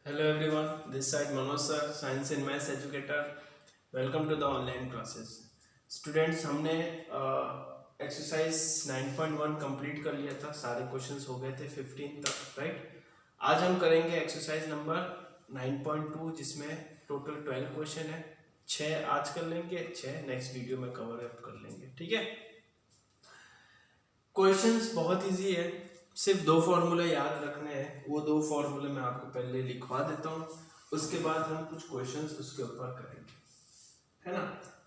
Hello everyone, this side Manoj sir, Science and Maths educator. Welcome to the online classes. Students, हमने exercise 9.1 complete कर लिया था, सारे questions हो गए थे 15 तक, राइट। आज हम करेंगे एक्सरसाइज नंबर 9.2 जिसमें टोटल 12 क्वेश्चन है। 6 आज कर लेंगे, 6 नेक्स्ट वीडियो में कवर अप कर लेंगे, ठीक है। क्वेश्चंस बहुत इजी है, सिर्फ 2 फॉर्मूले याद रखने हैं। वो 2 फॉर्मूले मैं आपको पहले लिखवा देता हूँ, उसके बाद हम कुछ क्वेश्चंस उसके ऊपर करेंगे, है ना।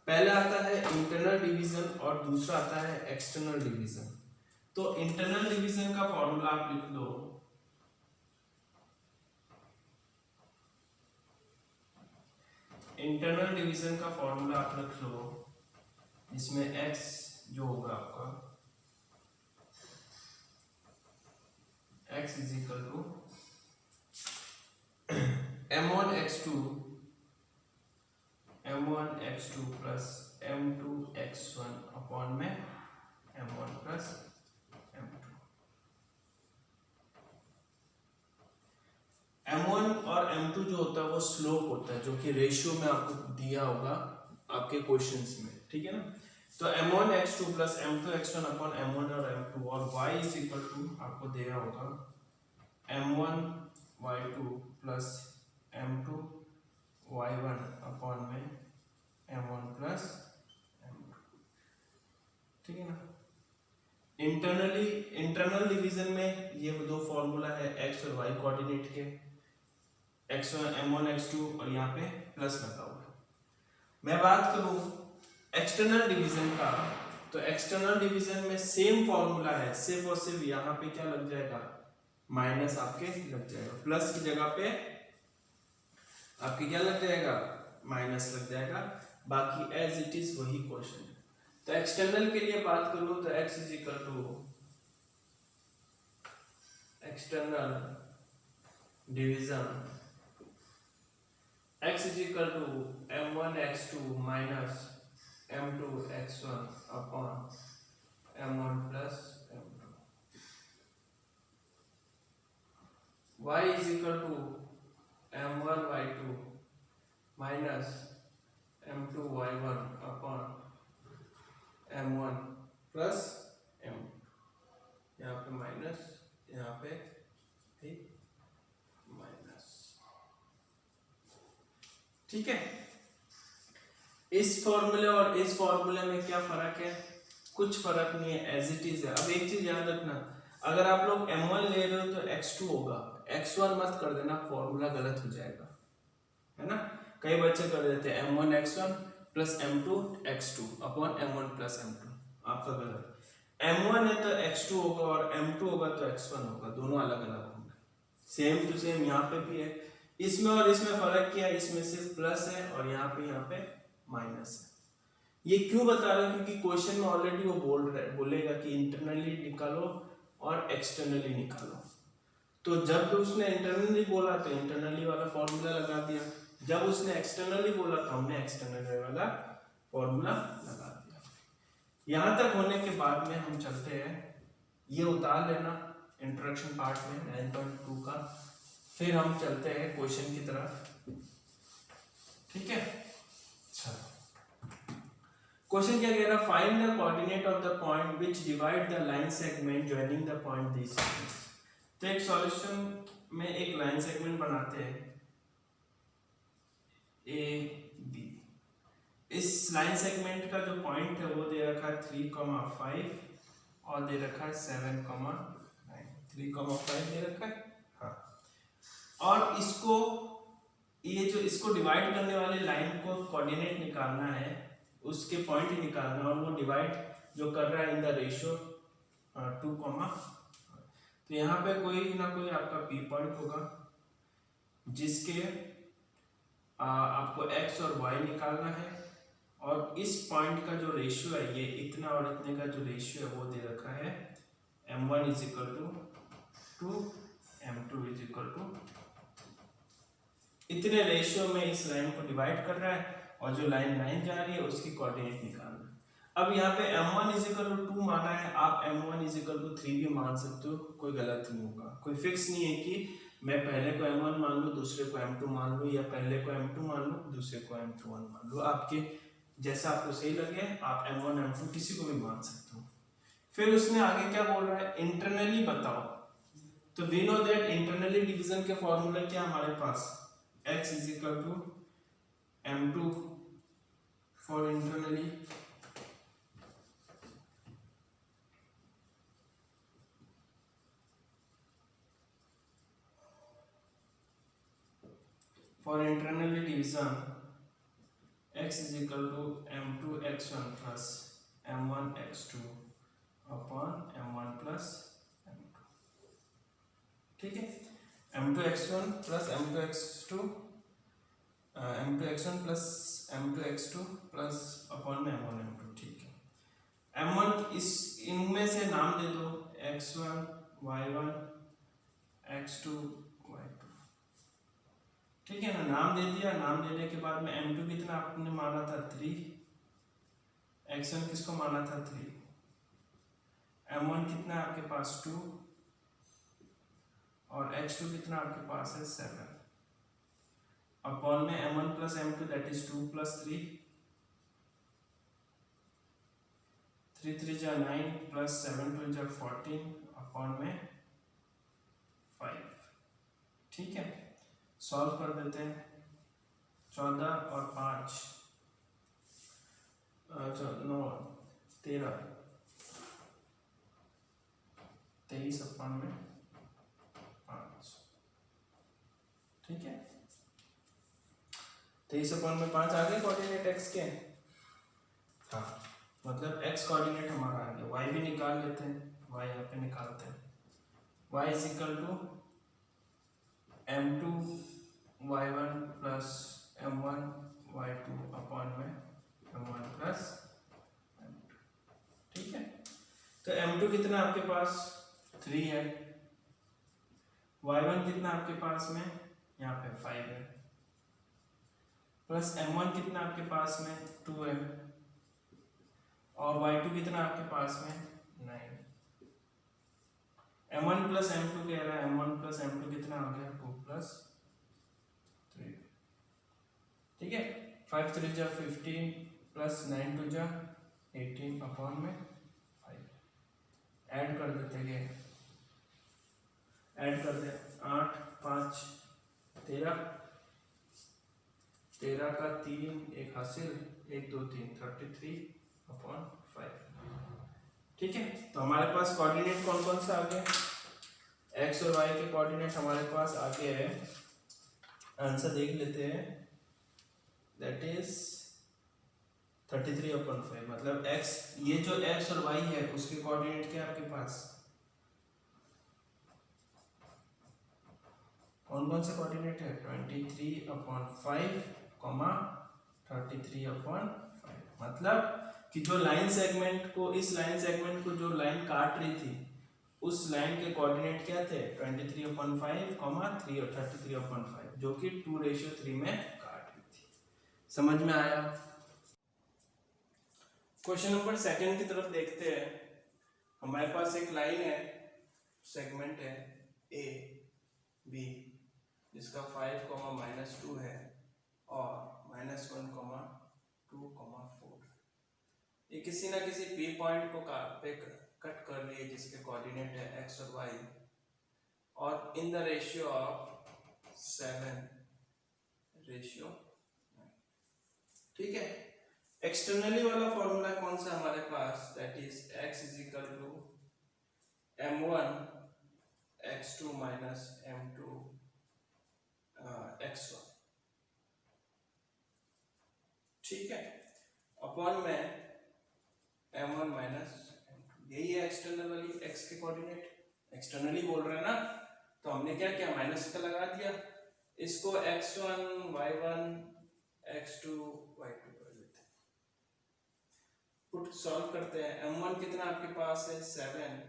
पहला आता है इंटरनल डिवीजन और दूसरा आता है एक्सटर्नल डिवीजन। तो इंटरनल डिवीजन का फॉर्मूला आप लिख लो, इंटरनल डिवीजन का फॉर्मूला आप लिख लो, इसमें x जो होगा आपका x is equal to m1 x2 plus m2 x1 upon में m1 plus m2। m1 और m2 जो होता है वो स्लोप होता है, जो कि रेशियो में आपको दिया होगा आपके क्वेश्चंस में, ठीक है ना। तो m1 x2 plus m2 x1 upon m1 और m2 और y इज इक्वल टू आपको दिया होगा m1 y2 plus m2 y1 upon में m1 plus m2, ठीक है ना। इंटरनल डिवीजन में ये दो फॉर्मूला है x और y कोऑर्डिनेट के, x1 m1 x2 और यहाँ पे प्लस लगा हुआ है। मैं बात करूं एक्सटर्नल डिवीजन का, तो एक्सटर्नल डिवीजन में सेम फॉर्मूला है, सिर्फ और सिर्फ यहाँ पे क्या लग जाएगा, माइनस आपके लग जाएगा, प्लस की जगह पे आपके क्या लग जाएगा, माइनस लग जाएगा, बाकी एज इट इज वही क्वेश्चन है। तो एक्सटर्नल के लिए बात करूं तो x is equal to external division x is equal to m1 x2 minus m2 x1 upon m1 plus m2, y is equal to m1 y2 minus m2 y1 upon m1 plus m2, यहाँ पे minus, यहाँ पे भी minus, ठीक है। इस फॉर्मूले और इस फॉर्मूले में क्या फर्क है, कुछ फर्क नहीं है, एज इट इज है। अब एक चीज याद रखना, अगर आप लोग m1 ले रहे हो तो x2 होगा, x1 मत कर देना, फॉर्मूला गलत हो जाएगा, है ना। कई बच्चे कर देते हैं m1 x1 plus m2 x2 upon m1 plus m2, आपका गलत। m1 है तो x2 होगा और m2 होगा तो x1 होगा, दोनों अलग अलग होंगे। सेम टू सेम यहाँ पे भी है, इसमें और इसमें फर्क क्या है, इसमें सिर्फ प्लस है और यहाँ पे माइनस है। ये क्यों बता रहा हूँ, क्योंकि क्वेश्चन में ऑलरेडी वो बोलेगा कि इंटरनली निकालो और एक्सटर्नली निकालो। तो जब उसने इंटरनली बोला तो इंटरनली वाला फॉर्मूला लगा दिया, जब उसने एक्सटर्नली बोला तो हमने एक्सटर्नली वाला फॉर्मूला लगा दिया। यहां तक होने के बाद में हम चलते हैं, ये उतार लेना इंट्रोडक्शन पार्ट में 9.2 का, फिर हम चलते हैं क्वेश्चन की तरफ, ठीक है। क्वेश्चन क्या कह रहा है, find the coordinate of the point which divide the line segment joining the point this. तो एक सॉल्यूशन में एक लाइन सेगमेंट बनाते हैं ए बी, इस लाइन सेगमेंट का जो पॉइंट है वो दे रखा है 3,5 और दे रखा है 7,9, 3,5 दे रखा है, हाँ। और इसको ये जो इसको डिवाइड करने वाली लाइन को कोऑर्डिनेट निकालना है, उसके पॉइंट निकालना, और वो डिवाइड जो कर रहा है इन द रेशियो 2, तो यहाँ पे कोई ना कोई आपका P पॉइंट होगा जिसके आपको x और y निकालना है, और इस पॉइंट का जो रेशियो है, ये इतना और इतने का जो रेशियो है वो दे रखा है m1 is equal to 2, m2 is equal to, इतने रेशियो में इस लाइन को डिवाइड कर रहा है, और जो लाइन जा रही है उसकी कोऑर्डिनेट निकालना। अब यहाँ पे m1 इज इक्वल टू 2 माना है, आप m1 इज इक्वल टू 3 भी मान सकते हो, कोई गलत नहीं होगा, कोई फिक्स नहीं है कि मैं पहले को m1 मान लूँ, दूसरे को m2 मान लूँ, या पहले को m2 मान लूँ, दूसरे को m1 मान लूँ, आपके जैसा आपको सही लगे आप m1 m2 किसी को भी मान सकते हो। फिर उसने आगे क्या बोल रहा है, इंटरनली बताओ। तो we know that internally division के फॉर्मूला क्या हमारे पास, x is equal to m2 for internally, for internally division x is equal to m2 x1 plus m1 x2 upon m1 plus m2, ठीक है। m2 x1 plus m2 x2 m2 x1 plus m2 x2 plus upon में m1 m2, ठीक है। m1 इस इनमें से नाम दे दो, x1 y1 x2 y2, ठीक है ना। नाम दे दिया, नाम देने के बाद में m2 कितना आपने माना था 3, x1 किसको माना था 3, m1 कितना आपके पास 2 और x2 कितना आपके पास है 7, अपॉन में m1 plus m2 that is 2 plus 3, 3 3 जा 9 प्लस 7 2 जा 14 अपॉन में 5, ठीक है। सॉल्व कर देते हैं, 14 और 5 9 13 23 अपन में 5, ठीक है। 23 अपन में 5 आ गए कोऑर्डिनेट x के, हाँ मतलब x कोऑर्डिनेट हमारा आ गया। y भी निकाल लेते हैं, y यहाँ पे निकालते हैं, y is equal to m2 y1 plus m1 y2 upon में m1 प्लस m2, ठीक है। तो m2 कितना आपके पास 3 है, y1 कितना आपके पास में यहाँ पे 5 है, प्लस m1 कितना आपके पास में 2 है, और y2 कितना आपके पास में 9। m1 प्लस m2 कह रहा है, m1 प्लस m2 कितना हो गया 2 प्लस 3, ठीक है। 5 3 जा 15 प्लस 9 2 जा 18 अपॉन में 5, ऐड कर देते हैं, ऐड कर दे 8 5 13, 13 का 3 एक हासिल 1 2 3 33 अपॉन 5, ठीक है। तो हमारे पास कोऑर्डिनेट कौन कौन से आ गए, x और y के कोऑर्डिनेट हमारे पास आ गए हैं। आंसर देख लेते हैं, दैट इज 33 अपॉन 5, मतलब x, ये जो x और y है उसके कोऑर्डिनेट क्या है आपके पास, कौन कौन से कोऑर्डिनेट है 23 अपॉन 5 33 अपॉन 5, मतलब कि जो लाइन सेगमेंट को, इस लाइन सेगमेंट को जो लाइन काट रही थी उस लाइन के कोऑर्डिनेट क्या थे 23 अपॉन 5 3 और 33 अपॉन 5, जो कि 2:3 में काट रही थी। समझ में आया। क्वेश्चन नंबर 2 की तरफ देखते हैं। हमारे पास एक लाइन है, सेगमेंट है ए बी, जिसका 5 -2 है और -1 2 4, ये किसी ना किसी पी पॉइंट को पे कट कर रही है जिसके कोऑर्डिनेट है x और y, और इन द रेशियो ऑफ 7:9, ठीक है। एक्सटर्नली वाला फॉर्मूला कौन सा हमारे पास, that is x is equal to m1 x2 minus m2 x1, ठीक है, अपॉन में m1 माइनस m2, यही है एक्सटर्नल वाली x के कोऑर्डिनेट। एक्सटर्नली बोल रहे हैं ना, तो हमने क्या किया, माइनस का लगा दिया, इसको x1 y1 x2 y2 कर देते हैं, पुट सॉल्व करते हैं। m1 कितना आपके पास है 7,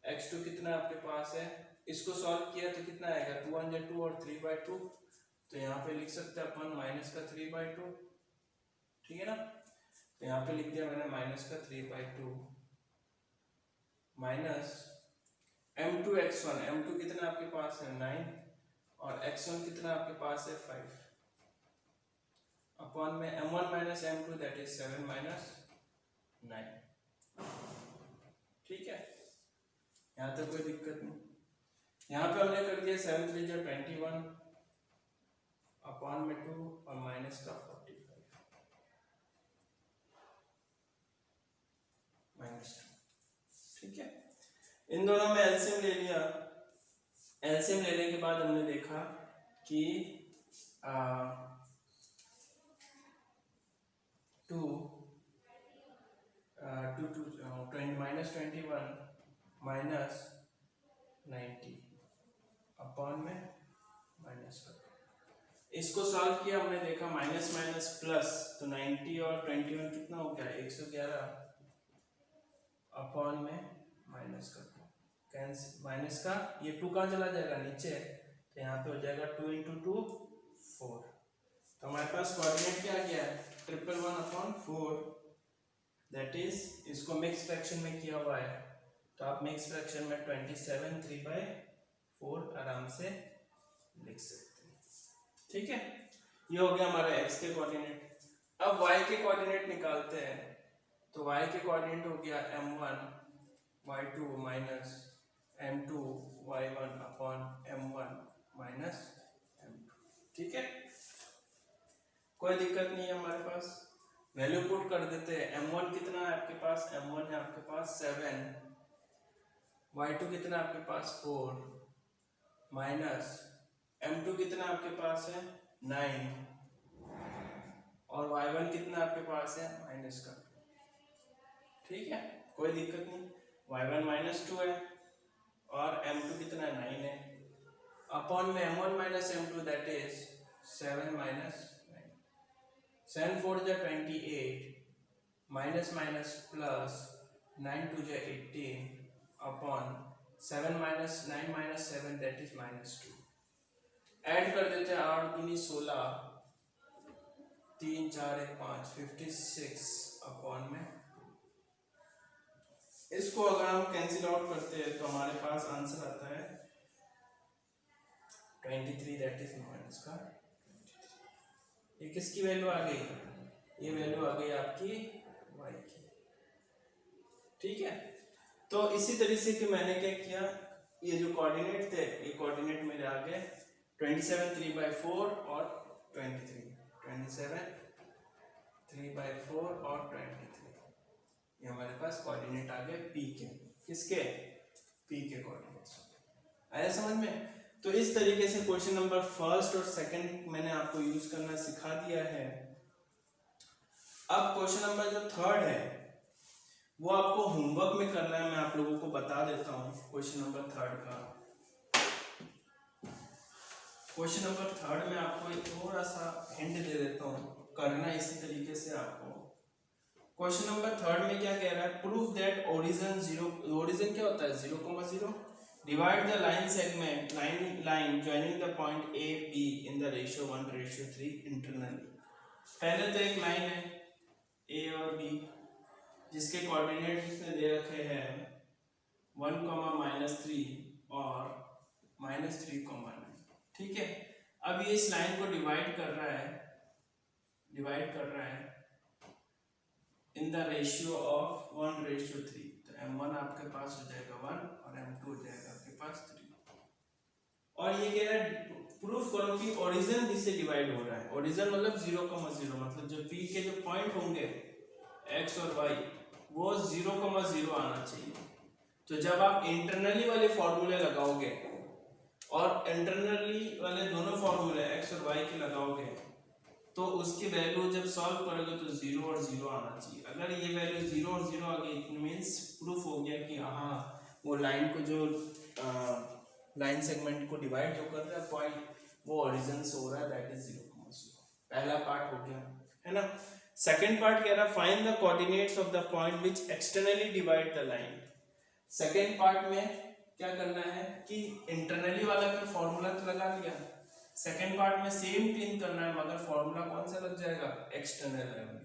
x2 कितना आपके पास है, इसको सॉल्व किया तो कितना आएगा 2 1 2 और 3/2, तो यहाँ पे लिख सकते हैं अपन माइनस का 3/2, ठीक है ना। तो यहाँ पे लिख दिया मैंने माइनस का 3/2 माइनस m2 x1, m2 कितना आपके पास है 9 और x1 कितना आपके पास है 5 अपॉन में m1 minus m2 that is 7 minus 9। ठीक है, यहाँ तक कोई दिक्कत नहीं। यहाँ पे हमने कर दिया 7 3 जा 21 अपॉन में 2 और माइनस का 45 माइनस 2। ठीक है, इन दोनों में एलसीएम ले लिया। एलसीएम लेने के बाद हमने देखा कि 20 माइनस 21 माइनस 90 अपॉन में माइनस का, इसको सॉल्व किया हमने देखा माइनस माइनस प्लस, तो 90 और 21 कितना हो गया 111 अपॉन में माइनस का, कैंसिल माइनस का ये 2 कहाँ चला जाएगा नीचे, तो यहाँ पे हो जाएगा 2 इंटू 2 4। तो हमारे पास कोऑर्डिनेट क्या गया है 111 अपॉन 4 दैट इज, इसको मिक्स फ्रैक्शन में किया हुआ है तो आप मिक्स फ्रैक्शन में 27 3/4 आराम से लिख सकते हैं। ठीक है, ये हो गया हमारा x के कोऑर्डिनेट। अब y के कोऑर्डिनेट निकालते हैं, तो y के कोऑर्डिनेट हो गया m1 y2 minus m2 y1 upon m1 minus m2। ठीक है, कोई दिक्कत नहीं है हमारे पास, वैल्यू पुट कर देते हैं। m1 कितना है आपके पास, m1 है आपके पास 7, y2 कितना आपके पास 4 माइनस m2 कितना आपके पास है 9 और y1 कितना आपके पास है माइनस का। ठीक है, कोई दिक्कत नहीं, y1 माइनस 2 है और m2 कितना 9 है अपॉन में m1 minus m2 that is 7 minus 7 4 जा 28 माइनस माइनस प्लस 9 2 जा 18 upon 7 minus 9 minus 7 that is minus 2। Add कर देते हैं 8 दूनी 16 3 4 1 5 56 अपॉन में। इसको अगर हम कैंसिल आउट करते हैं तो हमारे पास आंसर आता है 23 दैट इज माइनस का। ये किसकी वैल्यू आ गई, ये वैल्यू आ गई आपकी y की। ठीक है, तो इसी तरीके से कि मैंने क्या किया, ये जो कोऑर्डिनेट थे ये कोऑर्डिनेट मेरे आ गए 27 3/4 और 23, 27 3/4 और 23, ये हमारे पास कोऑर्डिनेट आ गए p के, किसके p के कोऑर्डिनेट्स। आया समझ में? तो इस तरीके से क्वेश्चन नंबर फर्स्ट और सेकंड मैंने आपको यूज करना सिखा दिया है। अब क्वेश्चन नंबर जो थर्ड है वो आपको होमवर्क में करना है, मैं आप लोगों को बता देता हूँ। क्वेश्चन नंबर थर्ड का, क्वेश्चन नंबर थर्ड में आपको एक थोड़ा सा हिंट दे देता हूँ, करना इसी तरीके से आपको। क्वेश्चन नंबर थर्ड में क्या कह रहा है, प्रूफ दैट ओरिजिन 0, ओरिजिन क्या होता है 0,0, divide the line segment line joining the point A B in the ratio 1:3 internally। पहले तो एक लाइन है A और B जिसके कोऑर्डिनेट इसने दे रखे हैं 1, -3 और -3, 9। ठीक है, अब ये इस लाइन को डिवाइड कर रहा है इन द रेशियो ऑफ 1:3। तो m1 आपके पास हो जाएगा 1 और m2 हो जाएगा आपके पास 3। और ये कह रहा है प्रूफ करो कि ओरिजिन B से डिवाइड हो रहा है। ओरिजिन मतलब 0,0, मतलब जो P के जो पॉइंट होंगे x और y वो 0,0 आना चाहिए। तो जब आप इंटरनली वाले फॉर्मूले लगाओगे और इंटरनली वाले दोनों फॉर्मूले x और y के लगाओगे तो उसकी वैल्यू जब सॉल्व करोगे तो 0 और 0 आना चाहिए। अगर ये वैल्यू 0 और 0 आ गई इट मींस प्रूफ हो गया कि हाँ वो लाइन को जो लाइन सेगमेंट को डिवाइड जो कर रहा है पॉइंट वो ओरिजिन से हो रहा है दैट इज 0,0। पहला पार्ट हो गया है ना। सेकंड पार्ट कह रहा है find the coordinates of the point which externally divide the line. Second part में क्या करना है कि इंटरनली वाला का फॉर्मूला तो लगा लिया, सेकेंड पार्ट में सेम थिंग करना है मगर फॉर्मूला कौन सा लग जाएगा एक्सटर्नल लेवल।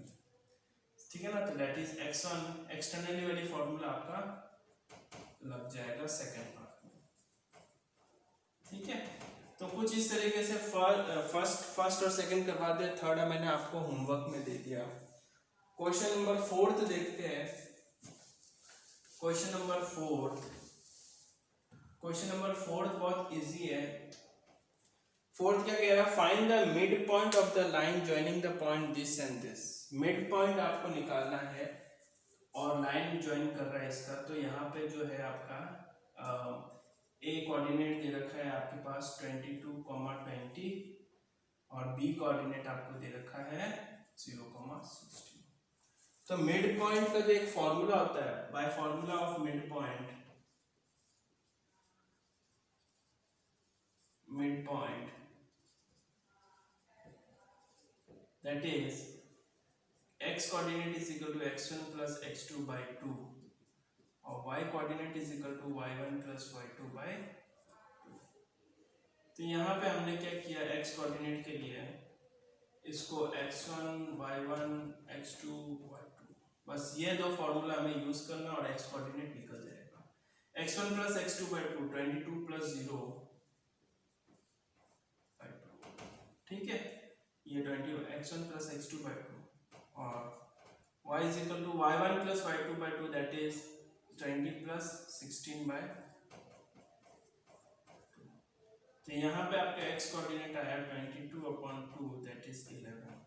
ठीक है ना, तो दैट इज x1 एक्सटर्नली वाली फॉर्मूला आपका लग जाएगा सेकेंड पार्ट में। ठीक है, तो कुछ इस तरीके से फर्स्ट और सेकंड करवा दे, थर्ड मैंने आपको होमवर्क में दे दिया। क्वेश्चन नंबर 4 देखते हैं। क्वेश्चन नंबर 4 बहुत इजी है। फोर्थ क्या कह रहा है, find the mid point of the line joining the point this and this. Mid point आपको निकालना है और लाइन ज्वाइन कर रहा है इसका, तो यहाँ पे जो है आपका ए कोऑर्डिनेट दे रखा है आपके पास 22,20 और बी कोऑर्डिनेट आपको दे रखा है 0,16। तो मिड पॉइंट का जो एक फॉर्मूला होता है, by formula of mid point that is x coordinate is equal to x1 plus x2 by 2 और y coordinate is equal to y1 plus y2 by 2। तो यहाँ पे हमने क्या किया, x कोऑर्डिनेट के लिए इसको x1 y1 x2 y2, बस ये दो फॉर्मूला हमें यूज करना और x कोऑर्डिनेट निकल जाएगा। x1 plus x2 by 2 22 plus 0 by 2, ठीक है, ये 20 x1 plus x2 by 2 और y is equal to y1 plus y2 by 2 that is 20 plus 16 by 2। तो यहाँ पे आपका x कोऑर्डिनेट आया 22/2 that is 11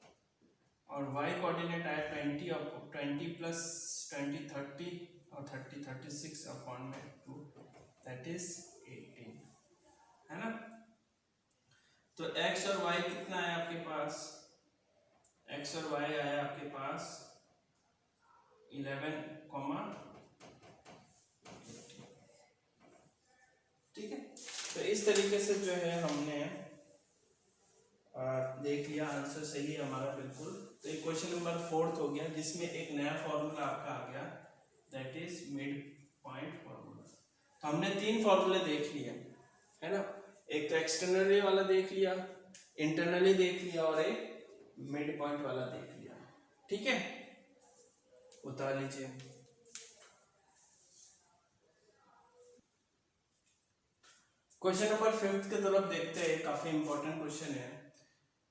और y कोऑर्डिनेट आया 20 plus 20 30 और 30 36/2 that is 18, है ना। तो x और y कितना है आपके पास, x और y आया आपके पास 11, ठीक है। तो इस तरीके से जो है हमने देख लिया, आंसर सही है हमारा बिल्कुल। तो एक क्वेश्चन नंबर 4 हो गया जिसमें एक नया फॉर्मूला आपका आ गया that is mid point formula. तो हमने 3 फॉर्मूले देख लिए, है ना, एक तो एक्सटर्नली वाला देख लिया, इंटरनली देख लिया और एक मिड पॉइंट वाला देख लिया, ठीक है। उतार लीजिए। क्वेश्चन नंबर 5 की तरफ देखते हैं, काफी इंपॉर्टेंट क्वेश्चन है।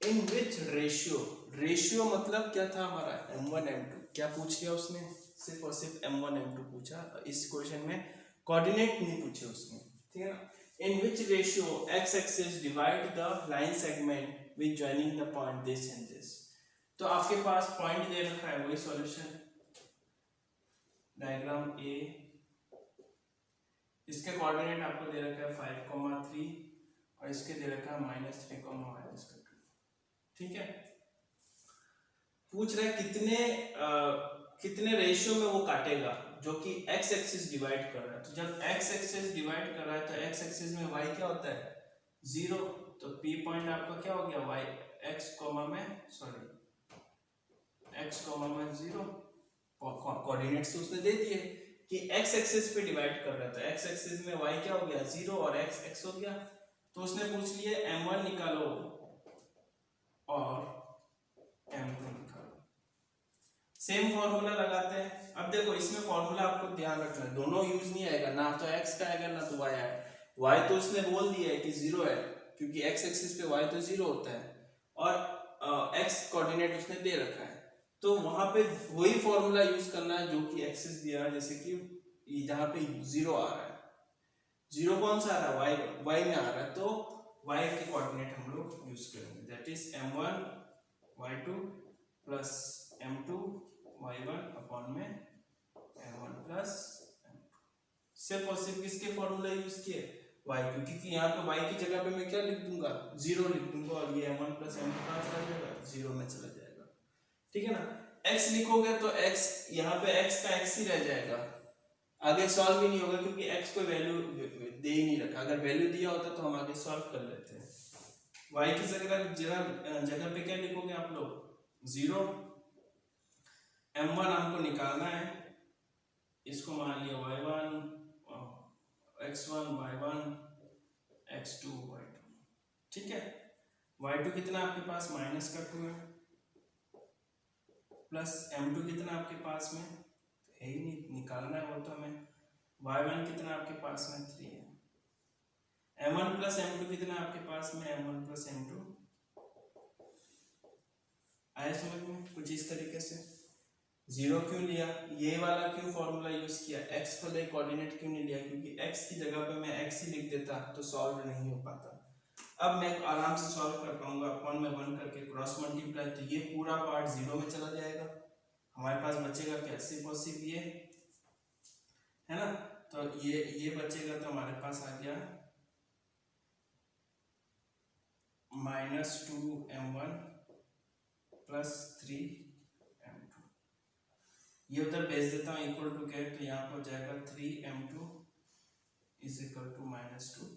इन विच रेशियो मतलब क्या था हमारा, m1 m2, क्या पूछ लिया उसने, सिर्फ और सिर्फ m1 m2 पूछा। इस क्वेश्चन में कोऑर्डिनेट नहीं पूछे उसने, ठीक है ना। In which ratio x-axis divide the line segment with joining the point this and this। तो आपके पास पॉइंट दे रखा है, वही सॉल्यूशन डायग्राम ए, इसके कोऑर्डिनेट आपको दे रखा है 5,3 और इसके दे रखा है -3, -2, ठीक है। पूछ रहा है कितने रेशियो में वो काटेगा जो कि x एक्सिस डिवाइड कर रहा है। तो जब x एक्सिस डिवाइड कर रहा है तो x एक्सिस में y क्या होता है 0, तो P पॉइंट आपका क्या हो गया y x में 0, कोऑर्डिनेट्स तो उसने दे दिए कि x एक्सिस पे डिवाइड कर रहा है, तो x एक्सिस में y क्या हो गया 0 और x हो गया। तो उसने पूछ लिया m1 निकालो और m2 निकालो, सेम फॉर्मूला लगाते हैं। अब देखो इसमें फॉर्मूला आपको ध्यान रखना है, दोनों यूज नहीं आएगा, ना तो x का आएगा ना तो y आएगा। y तो उसने बोल दिया है कि 0 है क्योंकि x एक्सिस पे y तो 0 होता है और x कोऑर्डिनेट उसने दे रखा है, तो वहां पे वही फॉर्मूला यूज करना है जो कि एक्सिस दिया है, जैसे कि जहां पे 0 आ रहा है, 0 कौन सा आ रहा है y में आ रहा है, तो y के कोऑर्डिनेट हम लोग यूज करेंगे that is m1 y2 plus m2 y1 upon में m1 प्लस m2। सिर्फ और सिर्फ किसके फॉर्मूला यूज किए y, क्योंकि यहाँ पे y की जगह पे मैं क्या लिख दूंगा 0 लिख दूंगा और ये m1 प्लस m2 कहाँ चला जाएगा 0 में चला जाएगा, ठीक है ना। x लिखोगे तो x यहाँ पे x का x ही रह जाएगा, आगे सॉल्व भी नहीं होगा क्योंकि x कोई वैल्यू दे ही नहीं रखा। अगर वैल्यू दिया होता तो हम आगे सॉल्व कर लेते हैं। y की जगह पे क्या लिखोगे आप लोग 0, m1 हमको निकालना है, इसको मान लिया y1 x1 y1 x2 y2, ठीक है। y2 कितना आपके पास -2 है प्लस m2 कितना आपके पास में है ही नहीं, निकालना है वो तो हमें। y1 कितना आपके पास में 3 है, m1 प्लस m2 कितना है आपके पास में, m1 प्लस m2 आया समझ में कुछ इस तरीके से। जीरो क्यों लिया, ये वाला क्यों फॉर्मूला यूज किया, x वाले कोऑर्डिनेट क्यों नहीं लिया, क्योंकि x की जगह पे मैं x ही लिख देता तो सॉल्व नहीं हो पाता। अब मैं आराम से सॉल्व कर पाऊंगा, 1 में 1 करके क्रॉस मल्टीप्लाई, तो ये पूरा पार्ट जीरो में चला जाएगा, हमारे पास बचेगा क्या, सिर्फ और सिर्फ ये है ना, तो ये बचेगा, तो हमारे पास आ गया -2m1 प्लस 3m2, ये उधर भेज देता हूँ इक्वल टू क्या, तो यहाँ पर हो जाएगा 3m2 is equal to -2,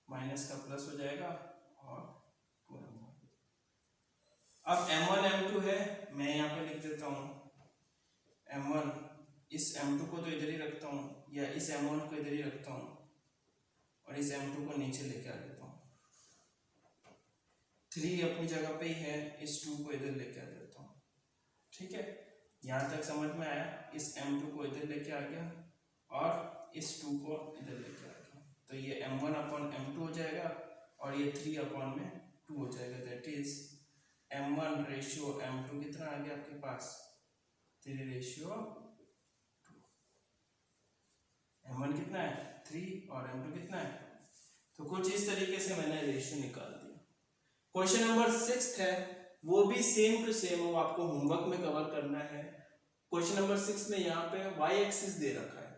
minus का प्लस हो जाएगा और 2m1। अब m1 m2 है, मैं यहाँ पे लिख देता हूँ m1, इस m2 को तो इधर ही रखता हूँ, या इस m1 को इधर ही रखता हूँ और इस m2 को नीचे लेके आ देता हूँ, 3 अपनी जगह पे ही है, इस 2 को इधर लेके आ देता हूँ। ठीक है, यहाँ तक समझ में आया, इस m2 को इधर लेके आ गया और इस 2 को इधर लेके आ गया, तो ये m1 अपॉन m2 हो जाएगा और ये 3 अपॉन में 2 हो जाएगा, that is m1 ratio m2 कितना आ गया आपके पास, 3 रेशियो 2, m1 कितना है 3 और m2 कितना है, तो कुछ इस तरीके से मैंने रेशियो निकाल दिया। क्वेश्चन नंबर 6 है, वो भी सेम टू सेम, वो आपको होमवर्क में कवर करना है। क्वेश्चन नंबर 6 में यहाँ पे y एक्सिस दे रखा है,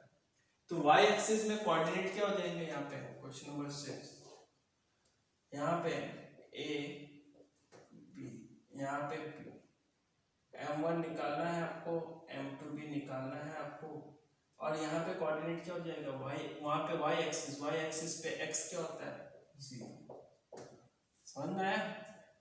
तो y एक्सिस में कोऑर्डिनेट क्या हो जाएंगे, यहाँ पे क्वेश्चन नंबर 6 यहाँ पे a b, यहाँ पे p, m1 निकालना है आपको, m2 भी निकालना है आपको, और यहाँ पे कोऑर्डिनेट क्या हो जाएगा y, वहां पे y एक्सिस पे x क्या होता है 0, समझ में आया।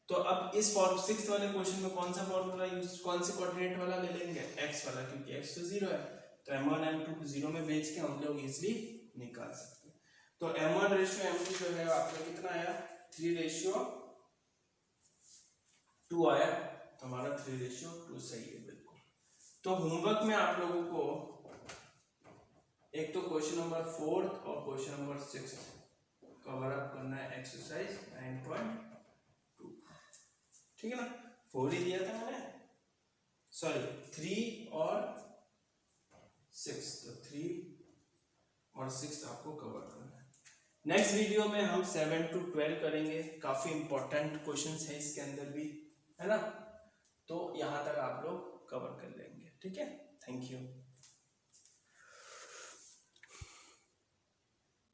तो अब इस 6 वाले क्वेश्चन में कौन सा फॉर्मूला यूज, कौन से कोऑर्डिनेट वाला ले लेंगे, x वाला, क्योंकि x तो 0 है, तो m1 m2 को 0 में भेज के हम लोग इजीली निकाल सकते हैं। तो m1 रेशियो m2 जो है आपका कितना आया, 3 रेशियो 2 आया, तो हमारा 3 रेशियो 2 सही है बिल्कुल। तो होमवर्क में आप लोगों को एक तो क्वेश्चन नंबर 4 और क्वेश्चन नंबर 6 कवर अप करना है, एक्सरसाइज 9.2, ठीक है ना, 4 ही दिया था मैंने, सॉरी 3 और 6, तो 3 और 6 आपको कवर करना है। नेक्स्ट वीडियो में हम 7 to 12 करेंगे, काफी इंपॉर्टेंट क्वेश्चंस है इसके अंदर भी, है ना, तो यहाँ तक आप लोग कवर कर लेंगे, ठीक है, थैंक यू।